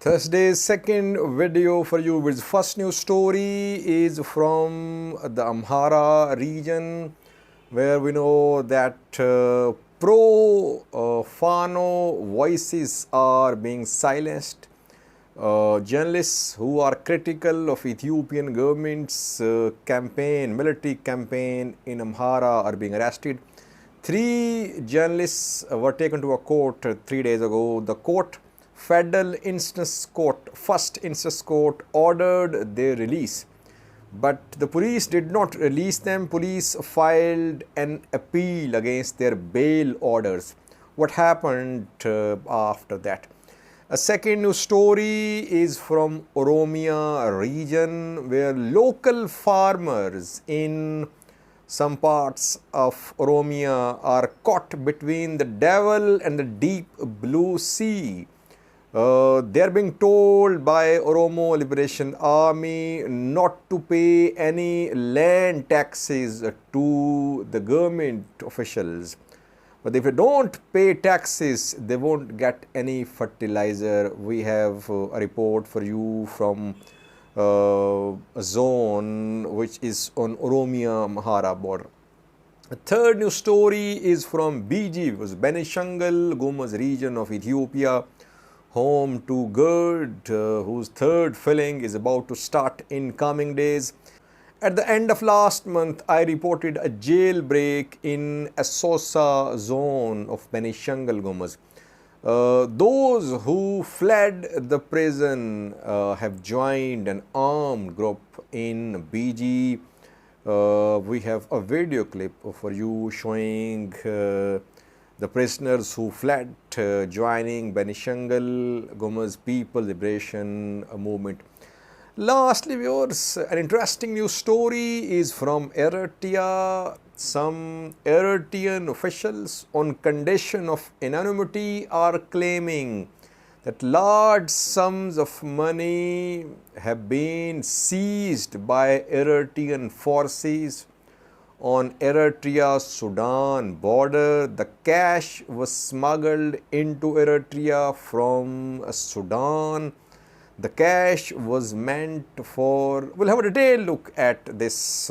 Thursday's second video for you with first news story is from the Amhara region, where we know that pro-Fano voices are being silenced. Journalists who are critical of Ethiopian government's military campaign in Amhara are being arrested. 3 journalists were taken to a court 3 days ago. The Federal First Instance Court ordered their release, but the police did not release them. Police filed an appeal against their bail orders. What happened after that? A second news story is from Oromia region, where local farmers in some parts of Oromia are caught between the devil and the deep blue sea. They are being told by Oromo Liberation Army not to pay any land taxes to the government officials. But if they don't pay taxes, they won't get any fertilizer. We have a report for you from a zone which is on Oromia Amhara border. The third news story is from BG, it was Benishangul Gumuz region of Ethiopia, home to GERD, whose third filling is about to start in coming days. At the end of last month, I reported a jailbreak in Assosa zone of Benishangul Gumuz. Those who fled the prison have joined an armed group in BG. We have a video clip for you showing the prisoners who fled joining Benishangul Gumuz People Liberation Movement. Lastly, viewers, an interesting news story is from Eritrea. Some Eritrean officials, on condition of anonymity, are claiming that large sums of money have been seized by Eritrean forces on Eritrea-Sudan border. The cash was smuggled into Eritrea from Sudan. The cash was meant for, we'll have a detailed look at this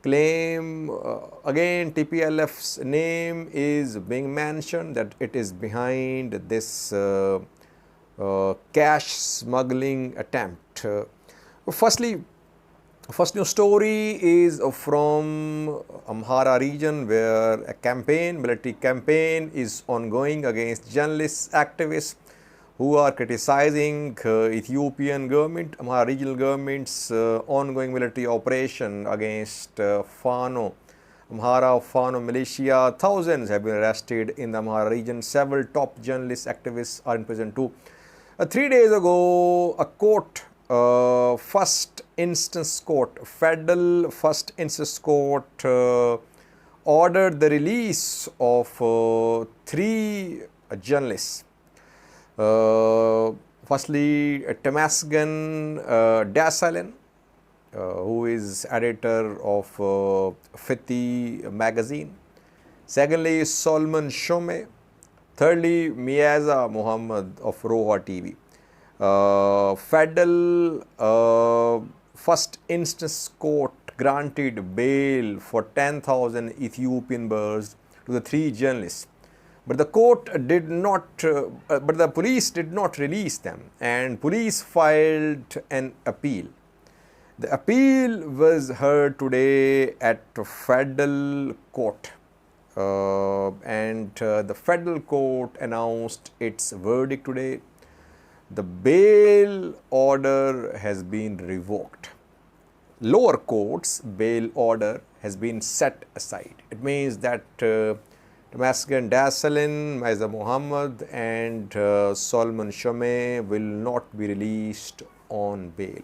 claim. Again, TPLF's name is being mentioned, that it is behind this cash smuggling attempt. Firstly, first news story is from Amhara region, where a military campaign is ongoing against journalists, activists who are criticizing Ethiopian government, Amhara regional government's ongoing military operation against Fano, Amhara Fano militia. Thousands have been arrested in the Amhara region. Several top journalists, activists are in prison too. 3 days ago, a court, Federal First Instance Court, ordered the release of 3 journalists. Firstly, Temasgen Dasalin, who is editor of Fithi magazine. Secondly, Solomon Shome. Thirdly, Miaza Muhammad of Roha TV. Federal First Instance Court granted bail for 10,000 Ethiopian birrs to the 3 journalists. But the police did not release them, and police filed an appeal. The appeal was heard today at federal court, and the federal court announced its verdict today. The bail order has been revoked. Lower court's bail order has been set aside. It means that Temasgen Dasalin, Miaza Muhammad and Solomon Shome will not be released on bail.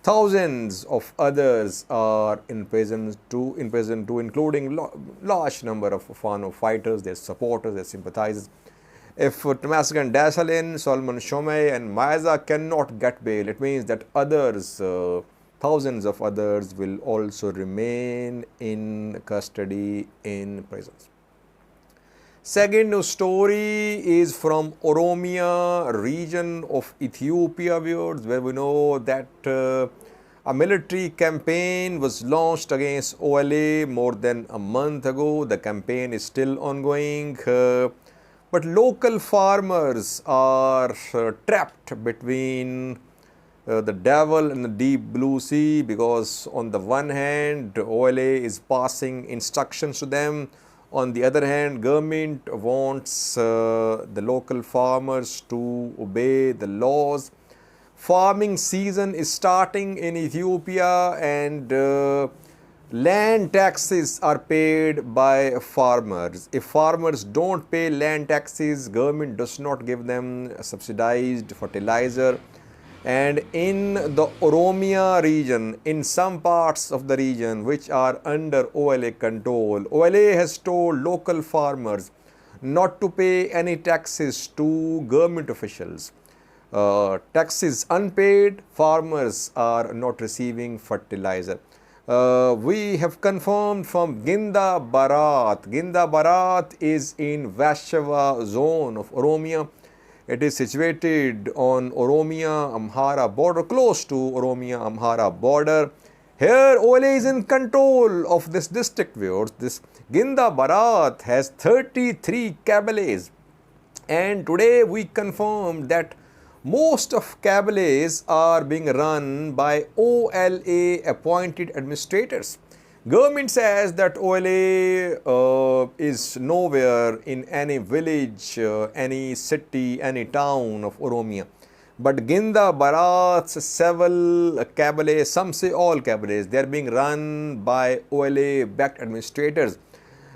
Thousands of others are in prison too, including large number of Fano fighters, their supporters, their sympathizers. If Temasgen Dasalin, Solomon Shome and Miaza cannot get bail, it means that others, thousands of others will also remain in custody in prisons. Second news story is from Oromia region of Ethiopia, viewers, where we know that a military campaign was launched against OLA more than a month ago. The campaign is still ongoing, but local farmers are trapped between the devil and the deep blue sea, because on the one hand OLA is passing instructions to them, on the other hand government wants the local farmers to obey the laws. Farming season is starting in Ethiopia, and land taxes are paid by farmers. If farmers don't pay land taxes, government does not give them subsidized fertilizer. And in the Oromia region, in some parts of the region which are under OLA control, OLA has told local farmers not to pay any taxes to government officials. Taxes unpaid, farmers are not receiving fertilizer. We have confirmed from Ginda Barat. Ginda Barat is in Vashava zone of Oromia. It is situated on Oromia Amhara border, close to Oromia Amhara border. Here OLA is in control of this district, viewers. This Ginda Barat has 33 cabalets, and today we confirmed that most of cabalets are being run by OLA appointed administrators. Government says that OLA is nowhere in any village, any city, any town of Oromia. But Ginda Barat's several cabalets, some say all cabalets, they are being run by OLA-backed administrators.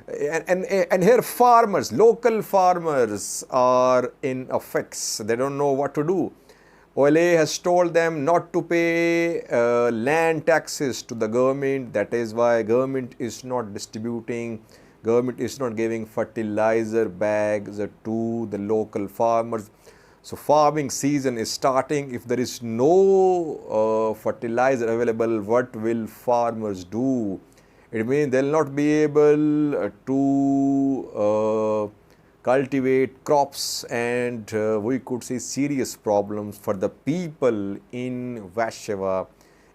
And here farmers, local farmers are in a fix. They don't know what to do. OLA has told them not to pay land taxes to the government. That is why government is not distributing, government is not giving fertilizer bags to the local farmers. So farming season is starting. If there is no fertilizer available, what will farmers do? It means they will not be able to cultivate crops, and we could see serious problems for the people in Vashava,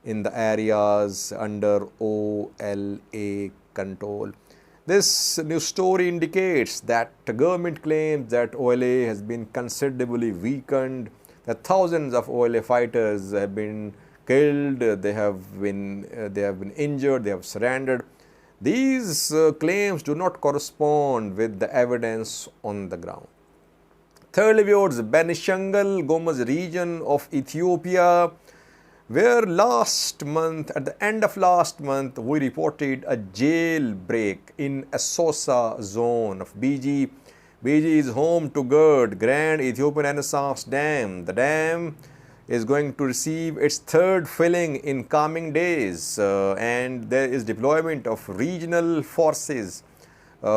in the areas under OLA control. This news story indicates that the government claims that OLA has been considerably weakened, that thousands of OLA fighters have been killed, they have been injured, they have surrendered. These claims do not correspond with the evidence on the ground. Thirdly, viewers, Benishangul Gumuz region of Ethiopia, where last month, at the end of last month, we reported a jailbreak in Asosa zone of BG. BG is home to GERD, Grand Ethiopian Renaissance Dam. The dam is going to receive its third filling in coming days, and there is deployment of regional forces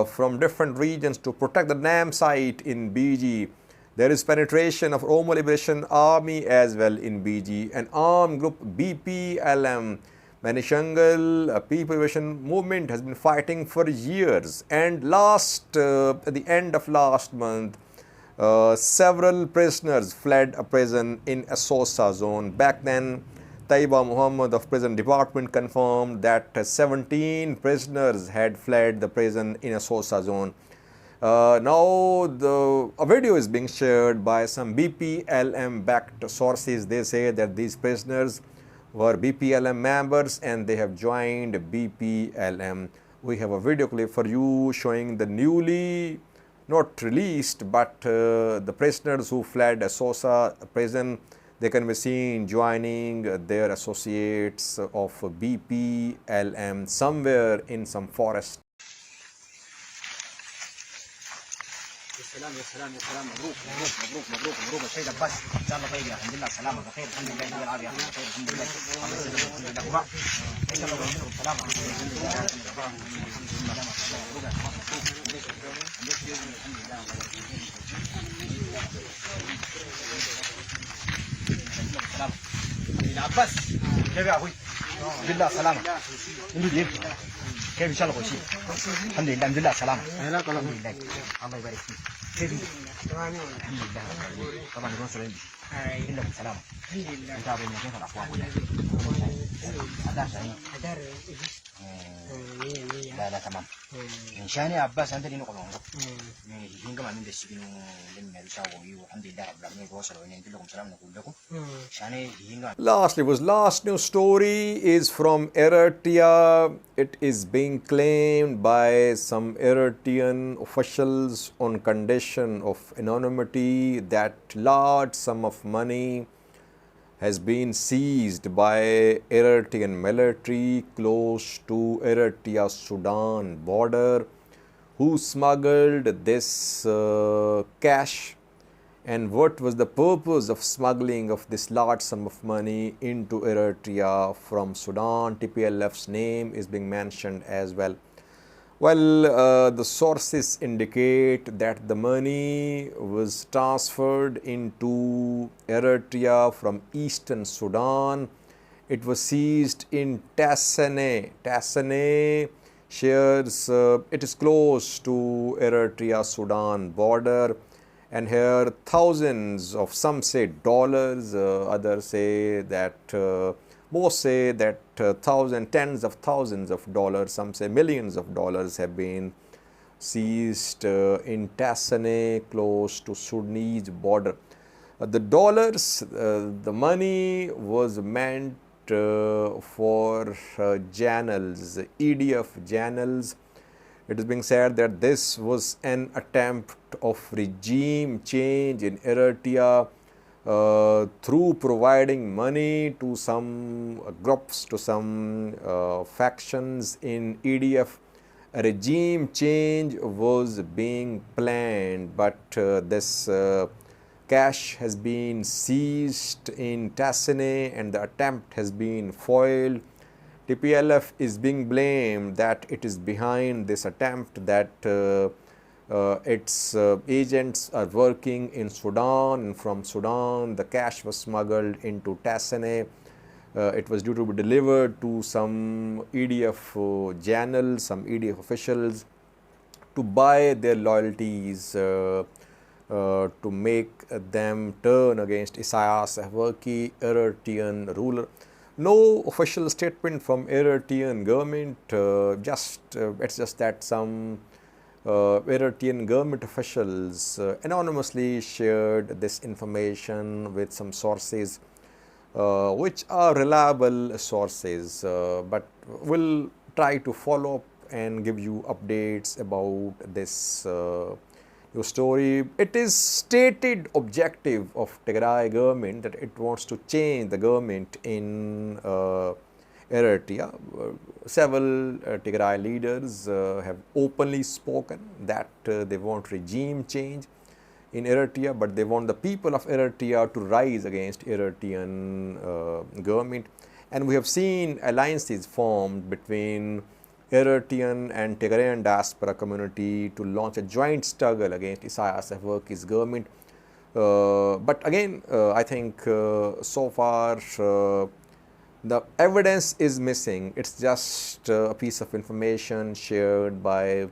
from different regions to protect the dam site in BG. There is penetration of Oromo Liberation Army as well in BG. An armed group, BPLM, Benishangul People Liberation Movement, has been fighting for years, and at the end of last month, several prisoners fled a prison in Asosa zone. Back then, Taiba Muhammad of prison department confirmed that 17 prisoners had fled the prison in Asosa zone. Now a video is being shared by some BPLM backed sources. They say that these prisoners were BPLM members and they have joined BPLM. We have a video clip for you showing the newly not released, but the prisoners who fled Asosa prison. They can be seen joining their associates of BPLM somewhere in some forest. السلام يا سلام يا سلام مبروك مبروك مبروك مبروك مبروك الشيء عباس ان شاء الله طيب يا الحمد لله سلامة بخير الحمد لله الله العافية بخير الحمد لله الله يسلمك الحمد لله كبار ان شاء الله بخير سلامة الحمد لله الحمد لله عباس كيف يا ابوي الحمد لله سلامة كيف ان شاء الله كويسين الحمد لله الحمد لله سلامة الحمد لله الله يبارك فيك كيف الحمد لله طبعا الوصل عندي كلكم سلامة نتابع كيف الاخبار هدار لا لا تمام إن شاني عباس عندي نقول لهم كمان من السجن لما يساووا والحمد لله رب العالمين وصلوا إن لكم سلام نقول لكم شاني Lastly, was last news story is from Eritrea. It is being claimed by some Eritrean officials on condition of anonymity that large sum of money has been seized by Eritrean military close to Eritrea Sudan border, who smuggled this cash, and what was the purpose of smuggling of this large sum of money into Eritrea from Sudan. TPLF's name is being mentioned as well. Well, the sources indicate that the money was transferred into Eritrea from eastern Sudan. It was seized in Tassane. Tassane shares, it is close to Eritrea Sudan border, and here thousands of, some say dollars, others say that most say that tens of thousands of dollars, some say millions of dollars have been seized in Tassane close to Sudanese border. The dollars, the money was meant for channels, EDF channels. It is being said that this was an attempt of regime change in Eritrea through providing money to some groups, to some factions in EDF. A regime change was being planned, but this cash has been seized in Tassane and the attempt has been foiled. TPLF is being blamed that it is behind this attempt, that its agents are working in Sudan, and from Sudan the cash was smuggled into Tassane. It was due to be delivered to some EDF channels, some EDF officials, to buy their loyalties, to make them turn against Isaias Afwerki, Eritrean ruler. No official statement from Eritrean government, it's just that some Eritrean government officials anonymously shared this information with some sources which are reliable sources, but we'll try to follow up and give you updates about this new story. It is stated objective of Tigray government that it wants to change the government in Eritrea. Several Tigray leaders have openly spoken that they want regime change in Eritrea, but they want the people of Eritrea to rise against Eritrean government. And we have seen alliances formed between Eritrean and Tigrayan diaspora community to launch a joint struggle against Isaias Afwerki's government. But again, I think so far the evidence is missing. It's just a piece of information shared by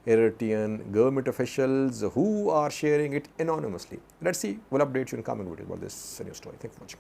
Eritrean government officials who are sharing it anonymously. Let's see. We'll update you in coming videos about this news story. Thank you for watching.